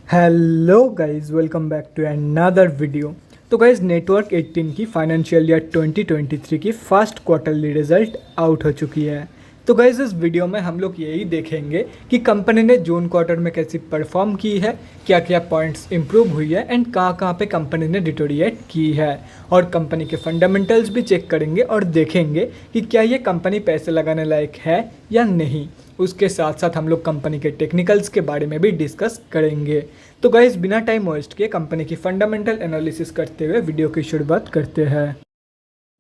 Hello guys, welcome back to another video. तो guys, network 18 की financial year 2023 की first quarterly result out हो चुकी है। तो गाइस, इस वीडियो में हम लोग यही देखेंगे कि कंपनी ने जून क्वार्टर में कैसी परफॉर्म की है, क्या क्या पॉइंट्स इंप्रूव हुई है एंड कहाँ कहाँ पे कंपनी ने डिटोरिएट की है। और कंपनी के फंडामेंटल्स भी चेक करेंगे और देखेंगे कि क्या ये कंपनी पैसे लगाने लायक है या नहीं। उसके साथ साथ हम लोग कंपनी के टेक्निकल्स के बारे में भी डिस्कस करेंगे। तो गाइस, बिना टाइम वेस्ट किए कंपनी की फंडामेंटल एनालिसिस करते हुए वीडियो की शुरुआत करते हैं।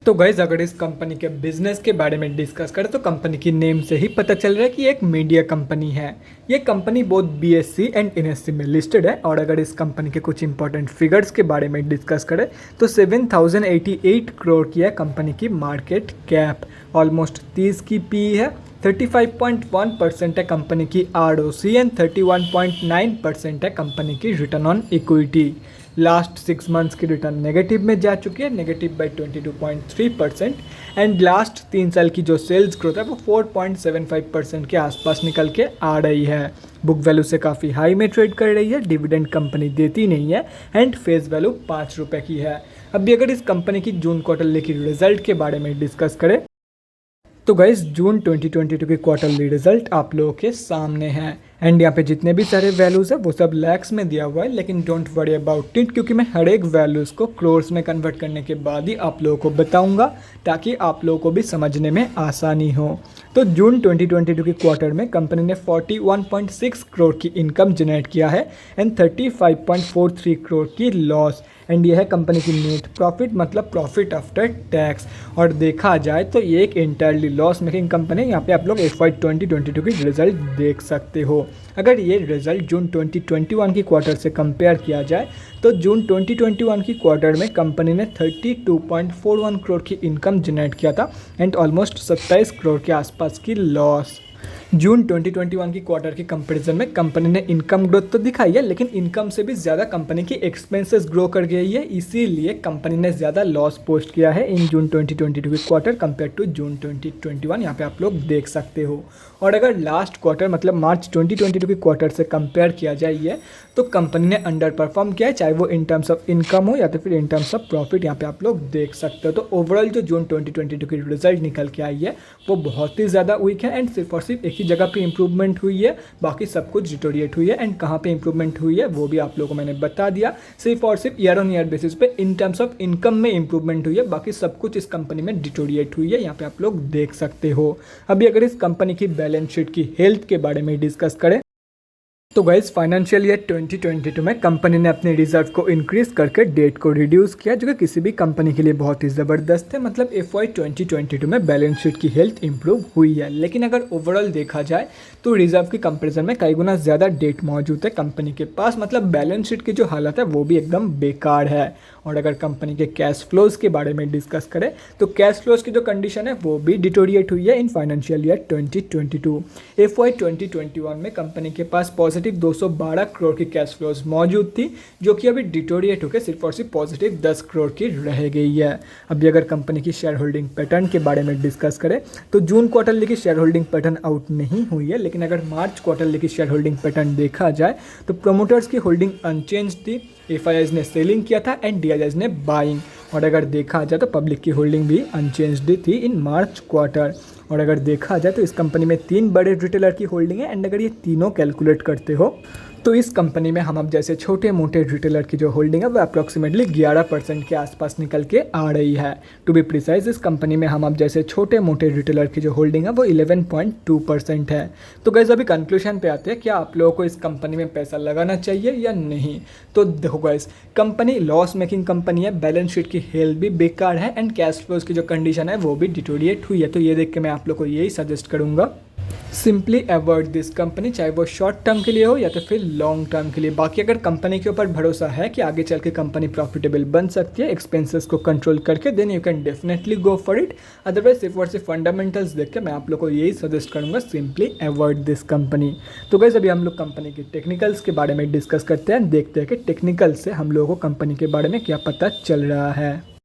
तो गाइस, अगर इस कंपनी के बिजनेस के बारे में डिस्कस करें तो कंपनी की नेम से ही पता चल रहा है कि ये एक मीडिया कंपनी है। ये company both BSc and NSC में लिस्टेड है। और अगर इस कंपनी के कुछ इंपॉर्टेंट फिगर्स के बारे में डिस्कस करें तो 7088 करोड़ की है कंपनी की मार्केट कैप, ऑलमोस्ट 30 की पी है, 35.1% है कंपनी की आरओसी एंड 31.9% है कंपनी की return on equity. Last 6 months की रिटर्न नेगेटिव में जा चुकी है, नेगेटिव बाई 22.3%। एंड लास्ट 3 साल की जो सेल्स ग्रोथ है वो 4.75% के आसपास निकल के आ रही है। बुक वैल्यू से काफ़ी हाई में ट्रेड कर रही है, डिविडेंड कंपनी देती नहीं है एंड फेस वैल्यू 5 रुपये की है। अभी अगर इस कंपनी की जून क्वार्टरली की रिजल्ट के बारे में डिस्कस करें तो गाइस, जून 2022 की क्वार्टरली रिजल्ट आप लोगों के सामने है। एंड यहाँ पे जितने भी सारे वैल्यूज़ है वो सब लैक्स में दिया हुआ है, लेकिन डोंट वरी अबाउट इट, क्योंकि मैं हर एक वैल्यूज़ को क्रोर्स में कन्वर्ट करने के बाद ही आप लोगों को बताऊंगा ताकि आप लोगों को भी समझने में आसानी हो। तो जून 2022 की क्वार्टर में कंपनी ने 41.6 करोड़ की इनकम जनरेट किया है एंड 35.43 करोड़ की लॉस। एंड यह है कंपनी की नेट प्रॉफिट, मतलब प्रॉफिट आफ्टर टैक्स। और देखा जाए तो ये एक इंटायरली लॉस मेकिंग कंपनी है। यहाँ पे आप लोग FY 2022 की रिजल्ट देख सकते हो। अगर ये रिजल्ट जून 2021 की क्वार्टर से कंपेयर किया जाए तो जून 2021 की क्वार्टर में कंपनी ने 32.41 करोड़ की इनकम जनरेट किया था एंड ऑलमोस्ट 27 करोड़ के आसपास की लॉस। जून 2021 की क्वार्टर की कंपैरिजन में कंपनी ने इनकम ग्रोथ तो दिखाई है, लेकिन इनकम से भी ज़्यादा कंपनी की एक्सपेंसेस ग्रो कर गई है, इसीलिए कंपनी ने ज़्यादा लॉस पोस्ट किया है इन जून 2022 की क्वार्टर कंपेयर टू जून 2021। यहाँ पे आप लोग देख सकते हो। और अगर लास्ट क्वार्टर मतलब मार्च 2022 की क्वार्टर से कंपेयर किया जाए तो कंपनी ने अंडर परफॉर्म किया है, चाहे वो इन टर्म्स ऑफ इनकम हो या तो फिर इन टर्म्स ऑफ प्रॉफिट। यहाँ पे आप लोग देख सकते हो। तो ओवरऑल जो जून 2022 की रिजल्ट निकल के आई है वो बहुत ही ज़्यादा वीक है एंड सिर्फ और सिर्फ एक ही जगह पे इंप्रूवमेंट हुई है, बाकी सब कुछ डिटोरिएट हुई है। एंड कहाँ पे इंप्रूवमेंट हुई है वो भी आप लोगों को मैंने बता दिया। सिर्फ और सिर्फ ईयर ऑन ईयर बेसिस पे इन टर्म्स ऑफ इनकम में इंप्रूवमेंट हुई है, बाकी सब कुछ इस कंपनी में डिटोरिएट हुई है। यहाँ पे आप लोग देख सकते हो। अभी अगर इस कंपनी की बैलेंस शीट की हेल्थ के बारे में डिस्कस करें तो गाइस, फाइनेंशियल ईयर 2022 में कंपनी ने अपने रिजर्व को इंक्रीज करके डेट को रिड्यूस किया, जो कि किसी भी कंपनी के लिए बहुत ही ज़बरदस्त है। मतलब FY 2022 में बैलेंस शीट की हेल्थ इंप्रूव हुई है। लेकिन अगर ओवरऑल देखा जाए तो रिजर्व की कंपेरिजन में कई गुना ज़्यादा डेट मौजूद है कंपनी के पास। मतलब बैलेंस शीट की जो हालत है वो भी एकदम बेकार है। और अगर कंपनी के कैश फ्लोज के बारे में डिस्कस करें तो कैश फ्लोज की जो कंडीशन है वो भी डिटोरिएट हुई है इन फाइनेंशियल ईयर 2022। FY 2021 में कंपनी के पास पॉजिटिव 212 करोड़ की कैश फ्लोज मौजूद थी, जो कि अभी डिटोरिएट होकर सिर्फ और सिर्फ पॉजिटिव 10 करोड़ की रह गई है। अभी अगर कंपनी की शेयर होल्डिंग पैटर्न के बारे में डिस्कस करें तो जून क्वार्टरली की शेयर होल्डिंग पैटर्न आउट नहीं हुई है, लेकिन अगर मार्च क्वार्टरली की शेयर होल्डिंग पैटर्न देखा जाए तो प्रोमोटर्स की होल्डिंग अनचेंज थी, FIIs ने सेलिंग किया था एंड DIIs ने बाइंग। और अगर देखा जाए तो पब्लिक की होल्डिंग भी अनचेंज्ड थी इन मार्च क्वार्टर। और अगर देखा जाए तो इस कंपनी में 3 बड़े रिटेलर की होल्डिंग है एंड अगर ये तीनों कैलकुलेट करते हो तो इस कंपनी में हम अब जैसे छोटे मोटे रिटेलर की जो होल्डिंग है वो अप्रॉक्सीमेटली 11% के आसपास निकल के आ रही है। टू बी प्रिसाइज, इस कंपनी में हम अब जैसे छोटे मोटे रिटेलर की जो होल्डिंग है वो 11.2% है। तो गाइस, अभी कंक्लूजन पे आते हैं, क्या आप लोगों को इस कंपनी में पैसा लगाना चाहिए या नहीं। तो देखो guys, company loss making company है, बैलेंस शीट की हेल्थ भी बेकार है एंड कैश फ्लोज की जो कंडीशन है वो भी डिटोरिएट हुई है। तो ये देख के मैं आप लोग को यही सजेस्ट करूँगा, सिंपली अवॉइड दिस कंपनी, चाहे वो शॉर्ट टर्म के लिए हो या तो फिर लॉन्ग टर्म के लिए। बाकी अगर कंपनी के ऊपर भरोसा है कि आगे चल के कंपनी प्रॉफिटेबल बन सकती है एक्सपेंसेस को कंट्रोल करके, then you can definitely go for it. Otherwise सिर्फ और सिर्फ फंडामेंटल्स देख के मैं आप लोग को यही सजेस्ट करूंगा, सिंपली अवॉइड दिस कंपनी। तो गाइस, अभी हम लोग कंपनी के टेक्निकल्स के बारे में डिस्कस करते हैं, देखते हैं कि टेक्निकल से हम लोगों को कंपनी के बारे में क्या पता चल रहा है।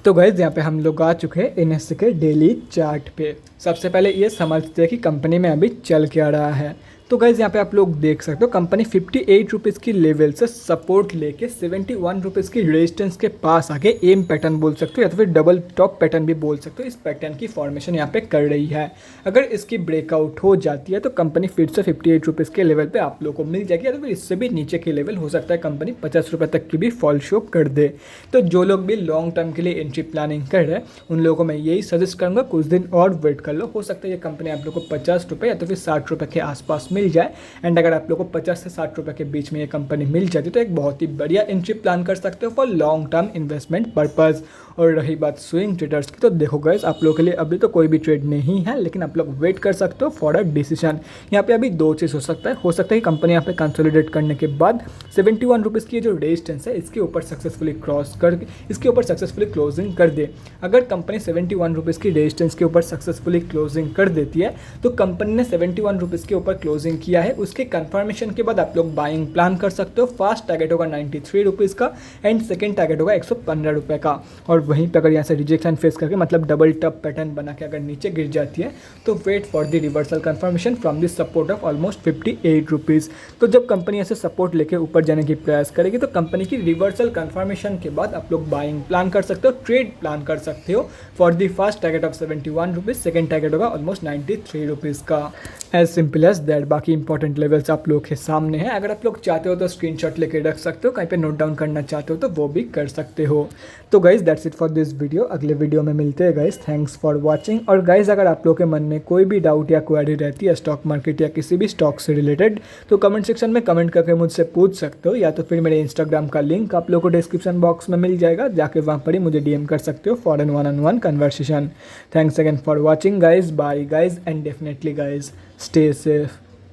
तो गाइस, यहाँ पे हम लोग आ चुके हैं NSE के डेली चार्ट पे। सबसे पहले ये समझते हैं कि कंपनी में अभी चल क्या रहा है। तो गाइज यहाँ पे आप लोग देख सकते हो कंपनी 58 रुपीज़ की लेवल से सपोर्ट लेके 71 रुपीज़ की रेजिस्टेंस के पास आके एम पैटर्न बोल सकते हो या तो फिर डबल टॉप पैटर्न भी बोल सकते हो, इस पैटर्न की फॉर्मेशन यहाँ पे कर रही है। अगर इसकी ब्रेकआउट हो जाती है तो कंपनी फिर से 58 रुपीज़ के लेवल पे आप लोगों को मिल जाएगी, या तो फिर इससे भी नीचे के लेवल हो सकता है कंपनी 50 रुपये तक की भी फॉल शो कर दे। तो जो लोग भी लॉन्ग टर्म के लिए एंट्री प्लानिंग कर रहे हैं उन लोगों को मैं यही सजेस्ट करूँगा कुछ दिन और वेट कर लो, हो सकता है ये कंपनी आप लोग को 50 रुपये या तो फिर 60 रुपये के आसपास मिल जाए। एंड अगर आप लोग को 50 से 60 रुपये के बीच में ये कंपनी मिल जाती है तो एक बहुत ही बढ़िया एंट्री प्लान कर सकते हो for long term investment purpose. और रही बात स्विंग ट्रेडर्स की, तो देखो गाइस आप लोगों के लिए अभी तो कोई भी ट्रेड नहीं है, लेकिन आप लोग वेट कर सकते हो फॉर अ डिसीजन। यहाँ पे अभी दो चीज़ हो सकता है कि कंपनी यहाँ पे कंसोलिडेट करने के बाद 71 रुपीज़ की जो रेजिस्टेंस है इसके ऊपर सक्सेसफुली क्लोजिंग कर दे। अगर कंपनी 71 रुपीज़ की रेजिस्टेंस के ऊपर सक्सेसफुली क्लोजिंग कर देती है तो कंपनी ने 71 रुपीज़ के ऊपर क्लोजिंग किया है, उसके कंफर्मेशन के बाद आप लोग बाइंग प्लान कर सकते हो। फर्स्ट टारगेट होगा 93 रुपीज़ का एंड सेकेंड टारगेट होगा 115 रुपये का। और वहीं पे अगर यहाँ से रिजेक्शन फेस करके मतलब डबल टॉप पैटर्न बना के अगर नीचे गिर जाती है तो wait for the reversal confirmation from the support of almost 58 rupees. तो जब कंपनी ऐसे सपोर्ट लेके ऊपर जाने की प्रयास करेगी तो कंपनी की रिवर्सल कंफर्मेशन के बाद आप लोग बाइंग प्लान कर सकते हो, ट्रेड प्लान कर सकते हो for the first target of 71 rupees, second target होगा ऑलमोस्ट 93 रुपीज़ का। As simple as that. बाकी इंपॉर्टेंट लेवल्स आप लोग के सामने हैं, अगर आप लोग चाहते हो तो स्क्रीनशॉट लेके रख सकते हो, कहीं पे नोट डाउन करना चाहते हो तो वो भी कर सकते हो। तो guys that's it for this video, अगले वीडियो में मिलते हैं गाइज। Thanks for watching. और गाइज अगर आप लोग के मन में कोई भी डाउट या क्वेरी रहती है स्टॉक मार्केट या किसी भी स्टॉक से रिलेटेड तो कमेंट सेक्शन में कमेंट करके मुझसे पूछ सकते हो, या तो फिर मेरे इंस्टाग्राम का लिंक आप लोग को डिस्क्रिप्शन बॉक्स में मिल जाएगा, जाके वहाँ पर ही मुझे DM कर सकते हो for an one on one conversation. Thanks again for watching guys, bye guys and definitely guys stay safe।